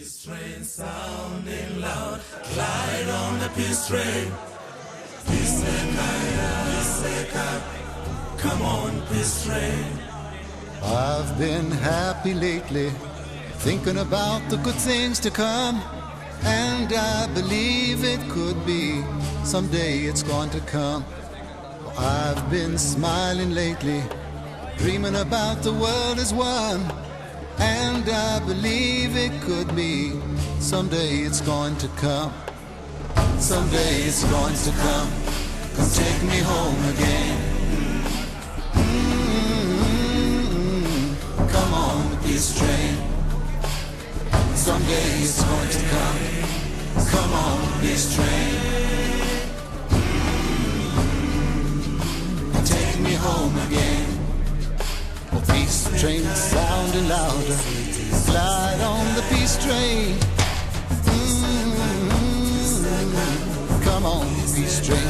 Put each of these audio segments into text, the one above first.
Peace train sounding loud, glide on the peace train. Come on, peace train. I've been happy lately, thinking about the good things to come. And I believe it could be, someday it's going to come. I've been smiling lately, dreaming about the world as one. And I believe it could be, someday it's going to come. Someday it's going to come. Come take me home again. Come on, the peace train. Someday it's going to come. Come on, the peace train. Take me home again. The peace train sounding louder. Glide on the peace train. Come on, peace train.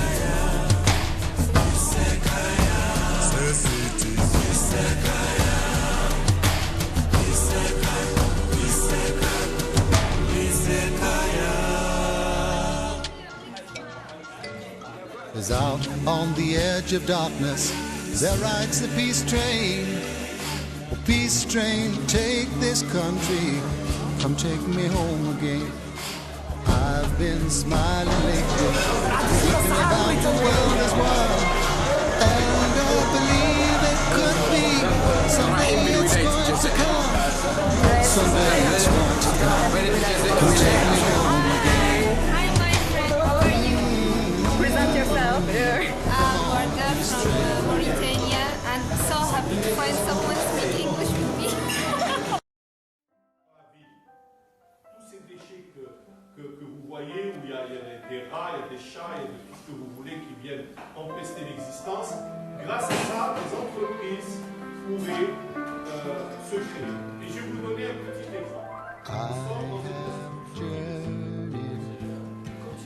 Is out on the edge of darkness, there rides the peace train. Oh, peace train, take this country, come take me home again. I've been smiling lately, thinking about the world as one. And I believe it could be, someday it's going to come. Someday it's going to come. Come take me home again. Hi, my friend. How are you? Present yourself. I'm Morgan from Mauritania, and so happy to find someone speak English with me. Tous ces déchets que vous voyez, où il y a des rats, il y a des chats, il y a de tout ce que vous voulez qui viennent empester l'existence, grâce à ça, les entreprises pourraient se créer. Et je vais vous donner un petit exemple. I have journeyed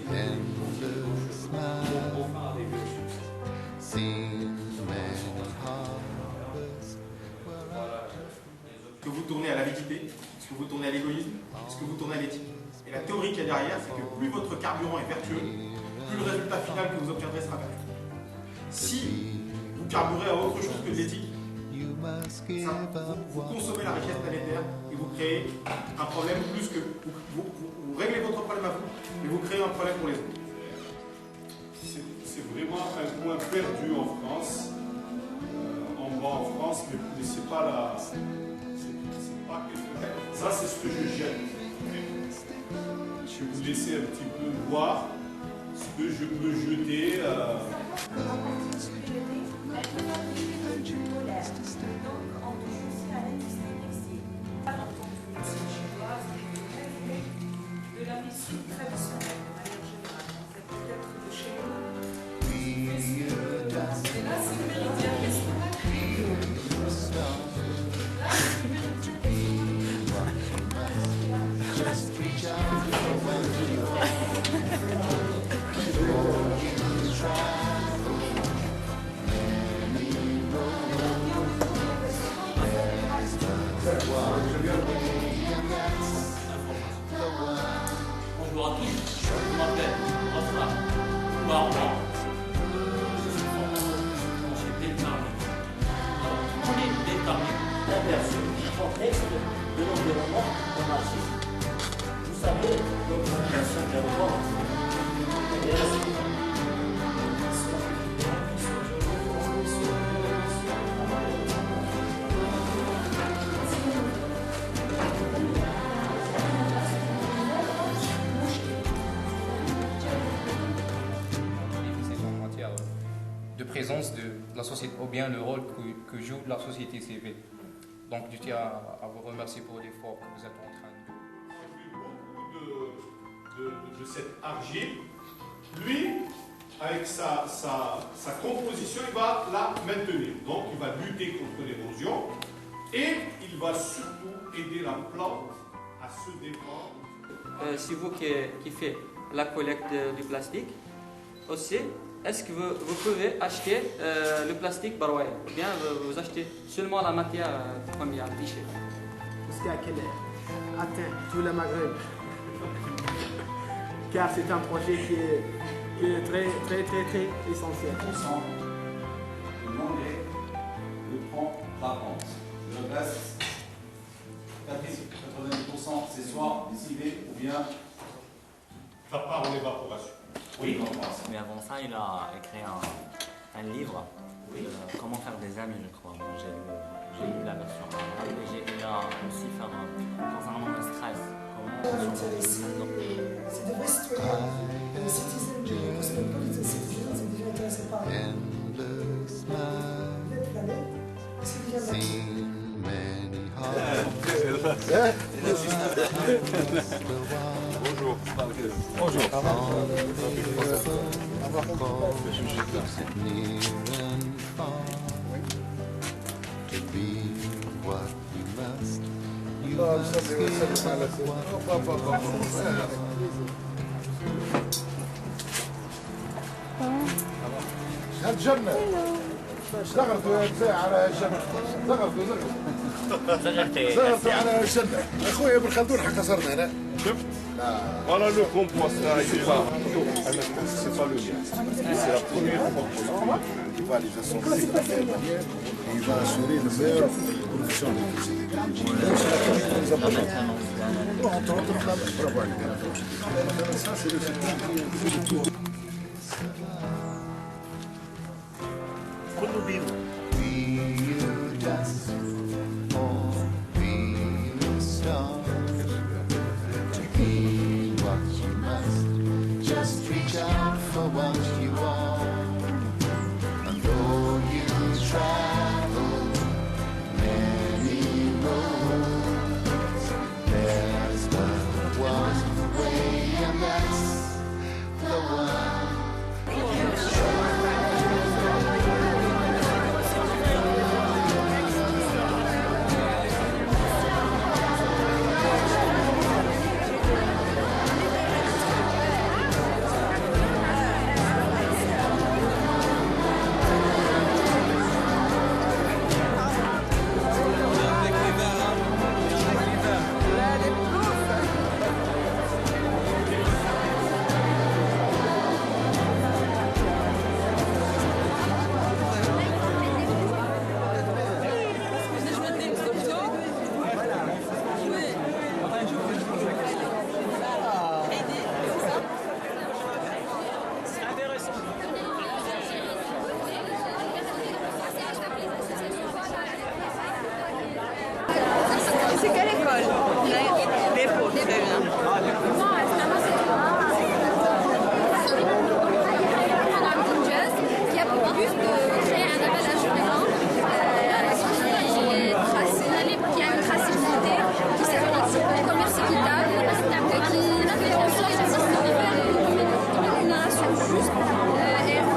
endless miles, seen many harbors where Est-ce que vous tournez à l'avidité? Est-ce que vous tournez à l'égoïsme? Est-ce que vous tournez à l'éthique? Et la théorie qu'il y a derrière, c'est que plus votre carburant est vertueux, plus le résultat final que vous obtiendrez sera vertueux. Si vous carburez à autre chose que de l'éthique, vous consommez la richesse planétaire et vous créez un problème plus que... Vous réglez votre problème à vous, mais vous créez un problème pour les autres. C'est vraiment un point perdu en France, en bas en France, mais c'est pas la... C'est pas quelque... Ça, c'est ce que je jette. Je vais vous laisser un petit peu voir ce que je peux jeter. De la médecine traditionnelle, de manière générale, en fait, peut-être de chez nous. Et là, c'est le méridien. Bonjour à tous, je m'appelle Osman Oumarma. J'ai déterminé. On est déterminé. L'aperçu du contexte de l'environnement qu'on assiste. Vous savez, notre environnement est de présence de la société, ou bien le rôle que joue la société civile. Donc je tiens à vous remercier pour l'effort que vous êtes en train de cette argile. Lui, avec sa composition, il va la maintenir. Donc il va lutter contre l'érosion et il va surtout aider la plante à se défendre. C'est vous qui faites la collecte du plastique aussi. Est-ce que vous pouvez acheter le plastique baroué ou bien vous achetez seulement la matière première, déchet? Jusqu'à quelle heure? atteint tout le Maghreb. Car c'est un projet qui est très essentiel. L'anglais le prend d'avance. Le reste, 90%, c'est soit décidé ou bien ça part en évaporation. Oui, mais avant ça, il a écrit un livre, Comment faire des amis, je crois. Bon, j'ai lu la version arabe et il a aussi fait concernant le stress. C'est des vrais citoyens, des citizens du cosmopolitan citizens, c'est déjà intéressé par la planète. C'est déjà Bonjour. Bonjour. الجنة زغرتوا على الجنة زغرتوا على الجنة اخويا ابن خلدون حق صرنا هنا شفت؟ Voilà le compost là, c'est pas le mien. C'est la première fois il va les assembler de la même manière et il va assurer le meilleur production d'électricité. Ça c'est le secteur. Just reach out for what you want. And though you travel many roads, there's but one way, and that's the one. C'est quelle école? Les pots, très bien. Qui a pour but de créer un emballage urbain qui a une traçabilité, qui s'applique au commerce équitable et qui fait en sorte de faire une nation juste et en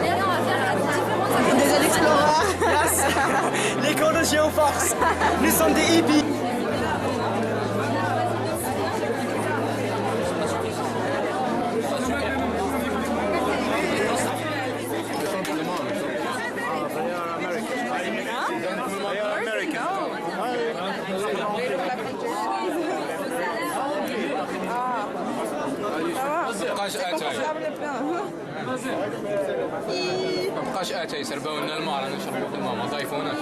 ayant à faire à différentes Des Explorers. L'écologie en force. Nous sommes des hippies. ما بقاش اتاي يسربوا لنا الماء رانا نشربوا في الماء ما ضايفوناش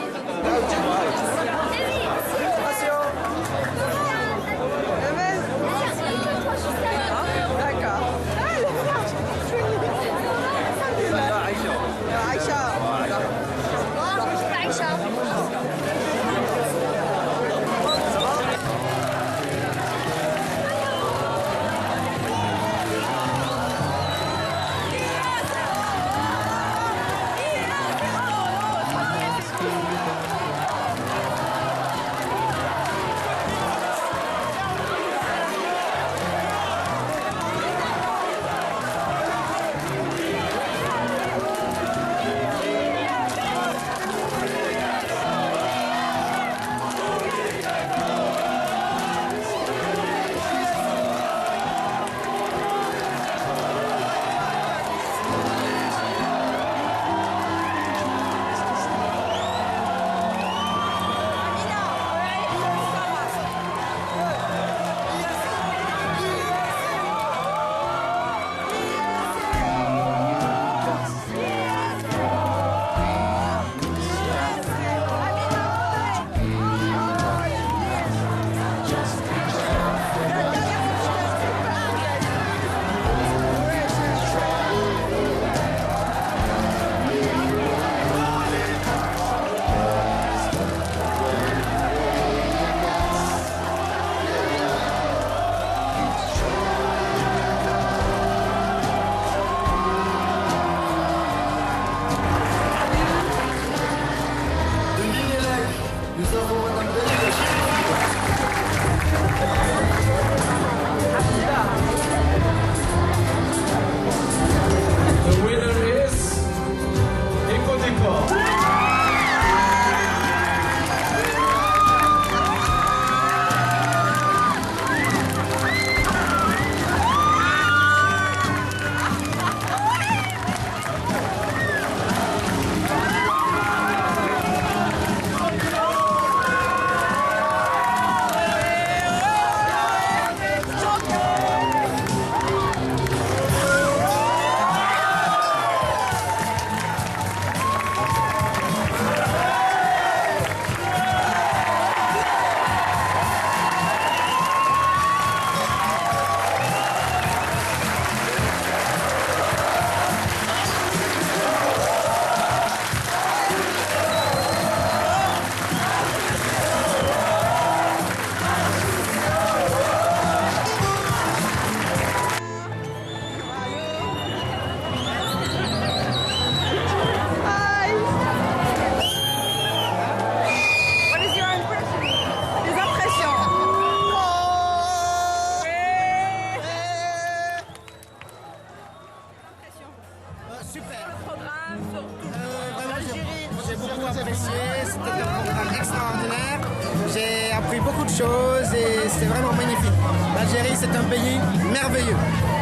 appris beaucoup de choses et c'était vraiment magnifique. L'Algérie, c'est un pays merveilleux.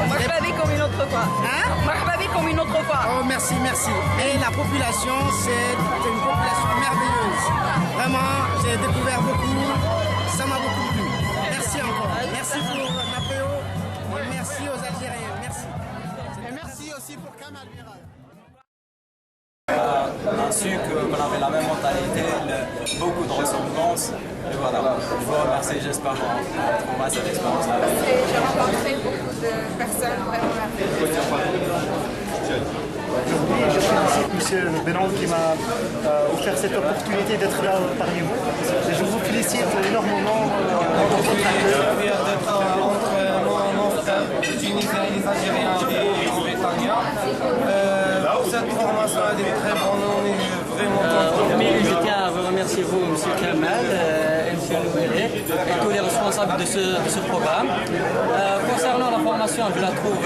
Marhaba comme une autre fois. Hein? Marhaba comme une autre fois. Oh, merci, merci. Et la population, c'est une population merveilleuse. Vraiment, j'ai découvert beaucoup. Ça m'a beaucoup plu. Merci encore. Merci pour Napéo. Et merci aux Algériens. Merci. Et merci aussi pour Kamal Miral. On a su qu'on avait la même mentalité, beaucoup de ressemblances. Et voilà, je vous remercie, j'espère qu'on retrouvera cette expérience-là. J'ai rencontré beaucoup de personnes vraiment merveilleuses. Je félicite M. Bélan qui m'a offert cette opportunité d'être là parmi vous. Et je vous félicite énormément Je suis fier d'être entre mon frère, les Tunisiens et les Algériens et Tania. Cette formation elle est très bonne, on est vraiment contents. Mais je tiens à vous remercier, vous, M. Kamal, et M. Louéré, et tous les responsables de ce programme. Concernant la formation, je la trouve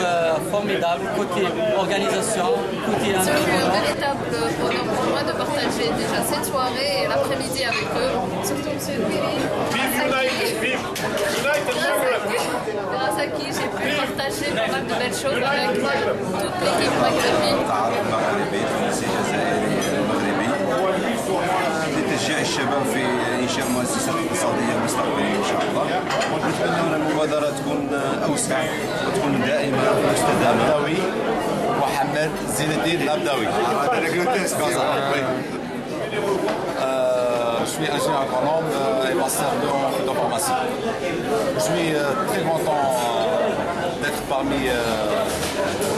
formidable, côté organisation, côté C'est un véritable bonheur pour moi de partager déjà cette soirée et l'après-midi avec eux, surtout M. Louéré. Grâce à qui j'ai pu partager pas mal de belles choses avec toute l'équipe maghrébine. لتشجيع الشباب في انشاء مؤسسات اقتصاديه مستقبليه ان شاء الله ونتمنى ان المبادره تكون اوسع وتكون دائمه مستدامه. محمد زين الدين الابداوي. Je suis ingénieur agronome et master de pharmacie. Je suis très content d'être parmi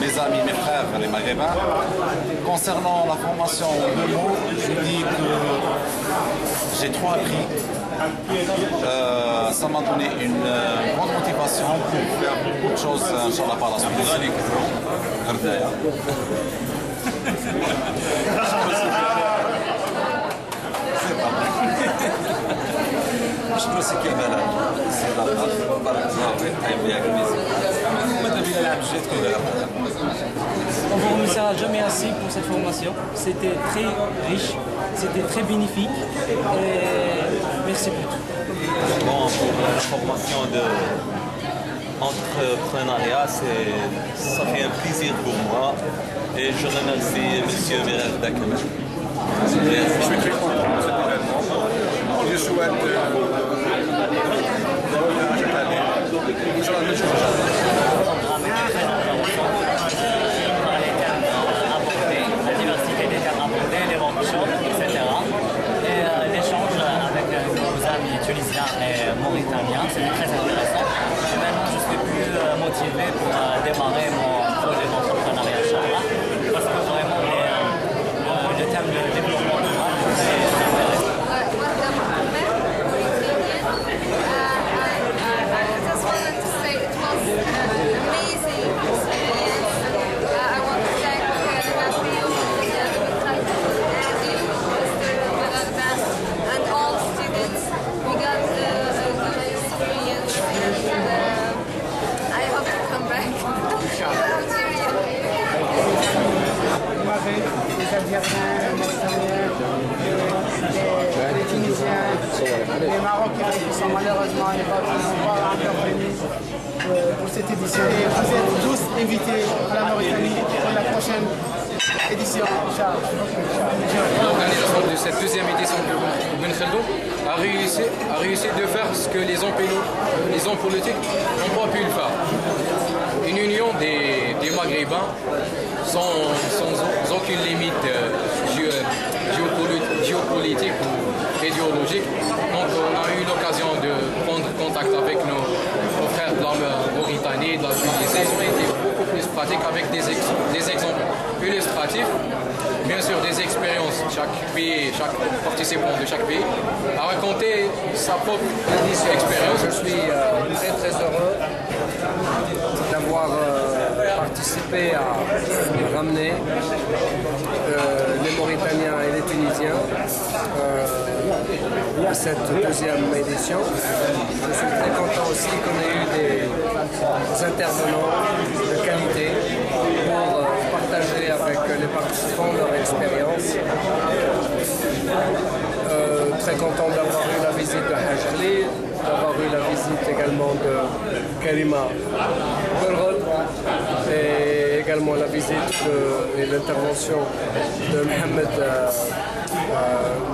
mes amis, mes frères, les Maghrébins. Concernant la formation en 2 mots, je dis que j'ai trop appris. Ça m'a donné une grande motivation pour faire beaucoup de choses, Inch'Allah, par la suite. شكرا كمال On ne vous remerciera jamais assez pour cette formation. C'était très riche, c'était très bénéfique. Et merci beaucoup. Bon, pour la formation d'entrepreneuriat, ça fait un plaisir pour moi. Et je remercie M. Merel Dakemel. Je suis très content de cet événement. Je souhaite la diversité des terres abordées, les workshops, etc. Et l'échange avec nos amis tunisiens et mauritaniens, c'est très intéressant. Et maintenant, je suis plus motivé pour démarrer mon projet d'entrepreneuriat Inch'Allah, parce que vraiment le thème de développement durable est très intéressant. Les Algériens, les Mauritaniens, les Tunisiens, les Marocains qui sont malheureusement pas intervenus pour cette édition. Et vous êtes tous invités à la Mauritanie pour la prochaine édition. L'organisation de cette deuxième édition de Ben Khaldoun a réussi de faire ce que les hommes politiques n'ont pas pu le faire. Une union des Maghrébins sans aucune limite géopolitique ou idéologique. Donc on a eu l'occasion de prendre contact avec nos frères de la Mauritanie, de la Tunisie. Ils ont été beaucoup plus pratiques avec des exemples illustratifs, bien sûr des expériences, chaque pays, chaque participant de chaque pays a raconté sa propre expérience. Je suis très heureux d'avoir participé à ramener les Mauritaniens et les Tunisiens à cette deuxième édition. Je suis très content aussi qu'on ait eu des intervenants de qualité pour partager avec les participants leur expérience. Très content d'avoir eu la visite de Hajj Khalil, notamment de Karima Belrol, et également la visite et l'intervention de Mohamed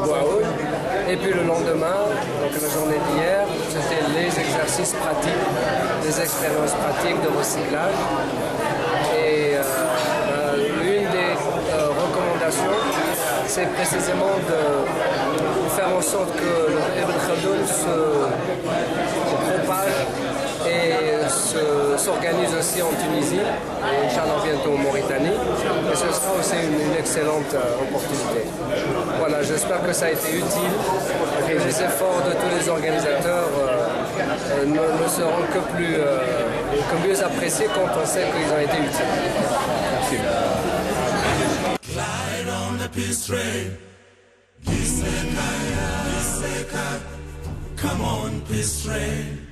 Bouaoud. Et puis le lendemain, donc la journée d'hier, c'était les exercices pratiques, les expériences pratiques de recyclage. Et l'une des recommandations, c'est précisément de faire en sorte que Ibn Khaldoun se propage et s'organise aussi en Tunisie, et Inch'Allah bientôt en Mauritanie. Et ce sera aussi une excellente opportunité. Voilà, j'espère que ça a été utile. Et les efforts de tous les organisateurs ne seront que mieux appréciés quand on sait qu'ils ont été utiles. Merci. Glide on the peace train. Come on, peace train.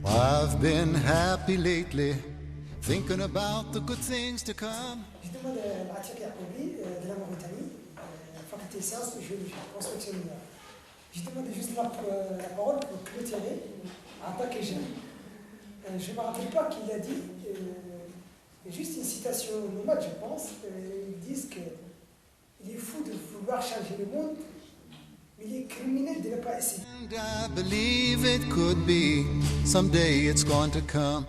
I've been happy lately, thinking about the good things to come. Je demande à Atia Kerkobi de la Mauritanie, faculté de sciences et géologie, construction minière. Je demande juste la parole pour clôturer en tant que jeune. Je ne me rappelle pas qu'il a dit, juste une citation nomade, je pense. Ils disent qu'il est fou de vouloir changer le monde, mais il est criminel de ne pas essayer. And I believe it could be, someday it's going to come.